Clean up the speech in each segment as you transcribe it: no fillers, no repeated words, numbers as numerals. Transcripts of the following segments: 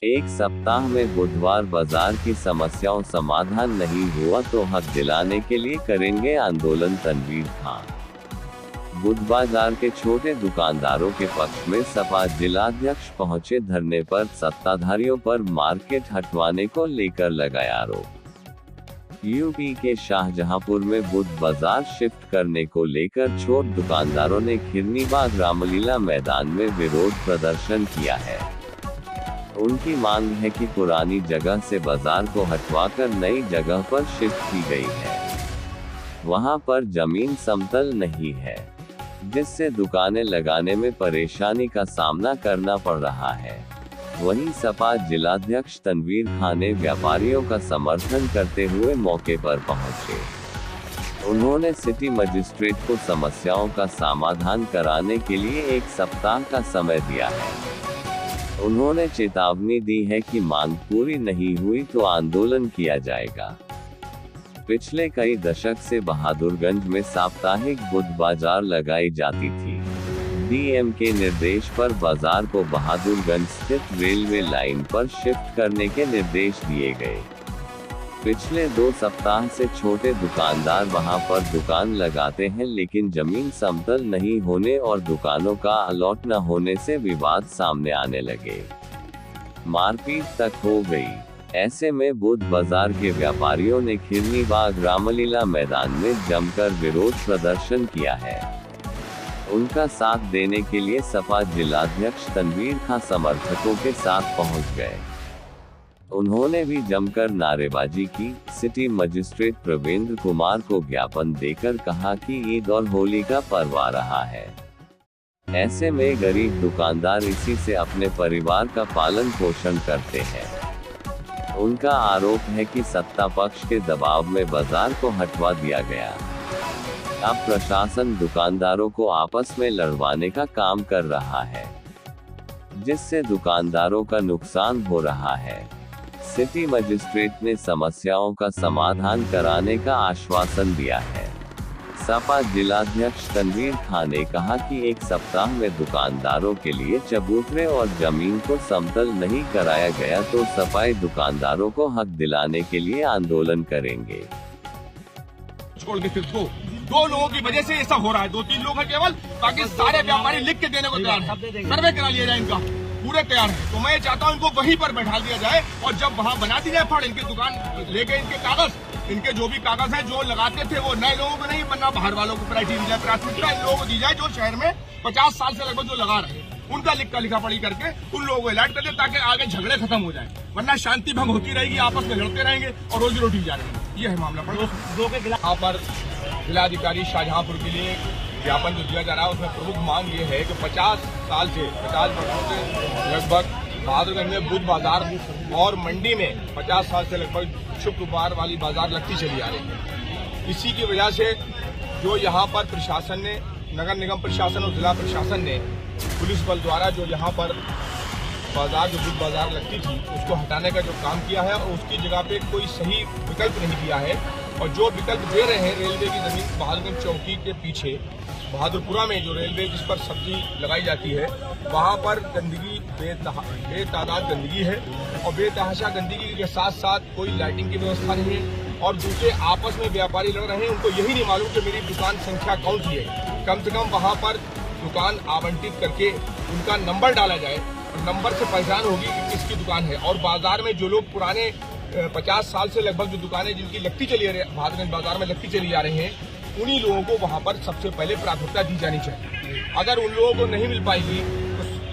एक सप्ताह में बुधवार बाजार की समस्याओं समाधान नहीं हुआ तो हक दिलाने के लिए करेंगे आंदोलन, तनवीर खान। बुध बाजार के छोटे दुकानदारों के पक्ष में सपा जिलाध्यक्ष पहुंचे धरने पर सत्ताधारियों पर मार्केट हटवाने को लेकर लगाया आरोप। यूपी के शाहजहांपुर में बुध बाजार शिफ्ट करने को लेकर छोटे दुकानदारों ने खिरनीबाग रामलीला मैदान में विरोध प्रदर्शन किया है। उनकी मांग है कि पुरानी जगह से बाजार को हटवाकर नई जगह पर शिफ्ट की गई है। वहां पर जमीन समतल नहीं है, जिससे दुकानें लगाने में परेशानी का सामना करना पड़ रहा है। वहीं सपा जिलाध्यक्ष तनवीर खान ने व्यापारियों का समर्थन करते हुए मौके पर पहुंचे। उन्होंने सिटी मजिस्ट्रेट को समस्याओं का समाधान कराने के लिए एक सप्ताह का समय दिया है। उन्होंने चेतावनी दी है कि मांग पूरी नहीं हुई तो आंदोलन किया जाएगा। पिछले कई दशक से बहादुरगंज में साप्ताहिक बुध बाजार लगाई जाती थी। डीएम के निर्देश पर बाजार को बहादुरगंज स्थित रेलवे लाइन पर शिफ्ट करने के निर्देश दिए गए। पिछले 2 सप्ताह से छोटे दुकानदार वहां पर दुकान लगाते हैं, लेकिन जमीन समतल नहीं होने और दुकानों का अलॉट न होने से विवाद सामने आने लगे। मारपीट तक हो गई। ऐसे में बुध बाजार के व्यापारियों ने खिरनीबाग रामलीला मैदान में जमकर विरोध प्रदर्शन किया है। उनका साथ देने के लिए सपा जिलाध्यक्ष तनवीर खान समर्थकों के साथ पहुंच गए। उन्होंने भी जमकर नारेबाजी की। सिटी मजिस्ट्रेट प्रवेंद्र कुमार को ज्ञापन देकर कहा कि ईद और होली का पर्व आ रहा है। ऐसे में गरीब दुकानदार इसी से अपने परिवार का पालन पोषण करते हैं। उनका आरोप है कि सत्ता पक्ष के दबाव में बाजार को हटवा दिया गया। अब प्रशासन दुकानदारों को आपस में लड़वाने का काम कर रहा है, जिससे दुकानदारों का नुकसान हो रहा है। सिटी मजिस्ट्रेट ने समस्याओं का समाधान कराने का आश्वासन दिया है। सपा जिलाध्यक्ष तनवीर खान ने कहा कि एक सप्ताह में दुकानदारों के लिए चबूतरे और जमीन को समतल नहीं कराया गया तो सफाई दुकानदारों को हक दिलाने के लिए आंदोलन करेंगे। छोड़ के फिर 2 लोगों की वजह से ऐसा हो रहा है। 2-3 लोग हैं केवल, बाकी सारे व्यापारी लिख के देने को तैयार है। सर्वे करा लिया जाए, इनका पूरे तैयार है। तो मैं चाहता हूं इनको वहीं पर बैठा दिया जाए और जब वहां बना दी जाए फड़, इनकी दुकान लेके इनके कागज, इनके जो भी कागज हैं जो लगाते थे वो नए लोगों को नहीं बनना, बाहर वालों को क्राइटेरिया प्राथमिकता इन लोगों को दी जाए जो शहर में 50 साल से लगभग जो लगा रहे हैं, उनका लिखा पढ़ी करके उन लोगों को अलर्ट कर दे ताकि आगे झगड़े खत्म हो जाए। वरना शांति भंग होती रहेगी, आपस में लड़ते रहेंगे और रोजी रोटी जा रही। ये है मामला। दो के खिलाफ यहाँ पर जिलाधिकारी शाहजहांपुर के लिए ज्ञापन जो दिया जा रहा है उसमें प्रमुख मांग ये है कि 50 वर्षों से लगभग बहादुरगंज में बुध बाजार और मंडी में 50 साल से लगभग शुक्रवार वाली बाजार लगती चली आ रही है। इसी की वजह से जो यहाँ पर प्रशासन ने, नगर निगम प्रशासन और जिला प्रशासन ने पुलिस बल द्वारा जो यहाँ पर बाजार जो बुध बाजार लगती थी उसको हटाने का जो काम किया है और उसकी जगह पे कोई सही विकल्प नहीं दिया है। और जो विकल्प दे रहे हैं रेलवे की जमीन बहादुरगंज चौकी के पीछे बहादुरपुरा में जो रेलवे जिस पर सब्जी लगाई जाती है वहाँ पर गंदगी बेतादाद गंदगी है और बेतहाशा गंदगी के साथ साथ कोई लाइटिंग की व्यवस्था नहीं है। और दूसरे आपस में व्यापारी लड़ रहे हैं, उनको यही नहीं मालूम कि मेरी दुकान संख्या कौन सी है। कम से कम वहाँ पर दुकान आवंटित करके उनका नंबर डाला जाए और नंबर से पहचान होगी कि किसकी दुकान है। और बाजार में जो लोग पुराने 50 साल से लगभग जो दुकानें जिनकी लगती चली आ रही है, बहादुरगंज बाजार में लगती चली आ रही हैं, उन्हीं लोगों को वहां पर सबसे पहले प्राथमिकता दी जानी चाहिए। अगर उन लोगों को नहीं मिल पाएगी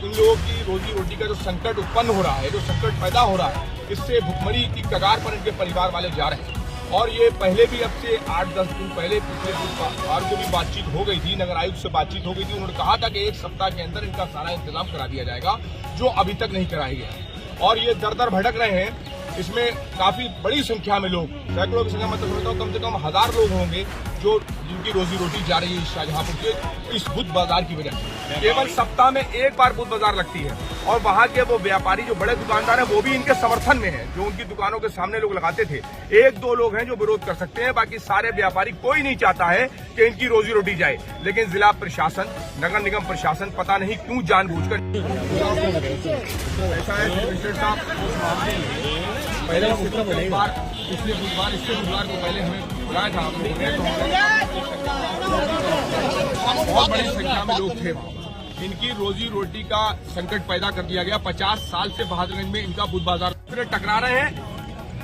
तो उन लोगों की रोजी रोटी का जो संकट उत्पन्न हो रहा है, जो संकट पैदा हो रहा है, इससे भुखमरी की कगार पर इनके परिवार वाले जा रहे हैं। और ये पहले भी अब से 8-10 दिन पहले पिछले बुधवार को भी बातचीत हो गई थी, नगर आयुक्त से बातचीत हो गई थी। उन्होंने कहा था कि एक सप्ताह के अंदर इनका सारा इंतजाम करा दिया जाएगा, जो अभी तक नहीं कराया गया। और ये दर दर भटक रहे हैं। इसमें काफी बड़ी संख्या में लोग, सैकड़ों की संख्या, मतलब समझता हूँ कम से कम 1000 लोग होंगे जो जिनकी रोजी रोटी जा रही है शाहजहांपुर के इस बुध बाजार की वजह से। केवल सप्ताह में एक बार बुध बाजार लगती है और वहाँ के वो व्यापारी जो बड़े दुकानदार हैं वो भी इनके समर्थन में हैं, जो उनकी दुकानों के सामने लोग लगाते थे। एक दो लोग हैं जो विरोध कर सकते हैं, बाकी सारे व्यापारी, कोई नहीं चाहता है कि इनकी रोजी रोटी जाए। लेकिन जिला प्रशासन, नगर निगम प्रशासन पता नहीं क्यों जानबूझकर ऐसा है। पहले पिछले बुधवार इससे बुधवार को पहले हमें बुलाया था, बहुत बड़ी संख्या में लोग थे। इनकी रोजी रोटी का संकट पैदा कर दिया गया। 50 साल से बहादुरगंज में इनका बुध बाजार टकरा रहे हैं,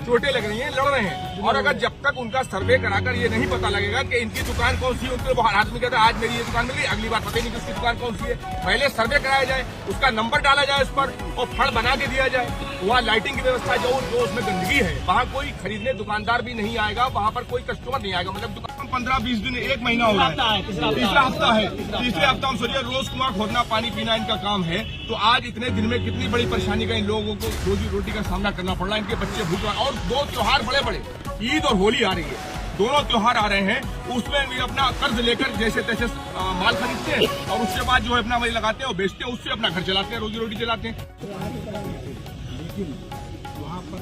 चोटें लग रही हैं, लड़ रहे हैं। और अगर जब तक उनका सर्वे कराकर ये नहीं पता लगेगा कि इनकी दुकान कौन सी है, उनके बहुत आदमी कहते हैं आज मेरी ये दुकान मिल गई, अगली बार पता ही नहीं कि उसकी दुकान कौन सी है। पहले सर्वे कराया जाए, उसका नंबर डाला जाए उस पर और फड़ बना के दिया जाए। वहाँ लाइटिंग की व्यवस्था जो उसमें गंदगी है, वहाँ कोई खरीदने दुकानदार भी नहीं आएगा, वहाँ पर कोई कस्टमर नहीं आएगा। मतलब दुकान 15-20 दिन, 1 महीना हो रहा है, तीसरा हफ्ता है। तीसरे हफ्ता हम सोचिए रोज कुआं खोदना, पानी पीना इनका काम है। तो आज इतने दिन में कितनी बड़ी परेशानी का इन लोगों को रोजी रोटी का सामना करना पड़ रहा है। इनके बच्चे भूख रहे हैं और 2 त्योहार बड़े बड़े, ईद और होली आ रही है, दोनों त्योहार आ रहे हैं। उसमें भी अपना कर्ज लेकर जैसे तैसे माल खरीदते हैं और उसके बाद जो है अपना वही लगाते हैं और बेचते हैं, उससे अपना घर चलाते हैं, रोजी रोटी चलाते हैं। लेकिन वहाँ पर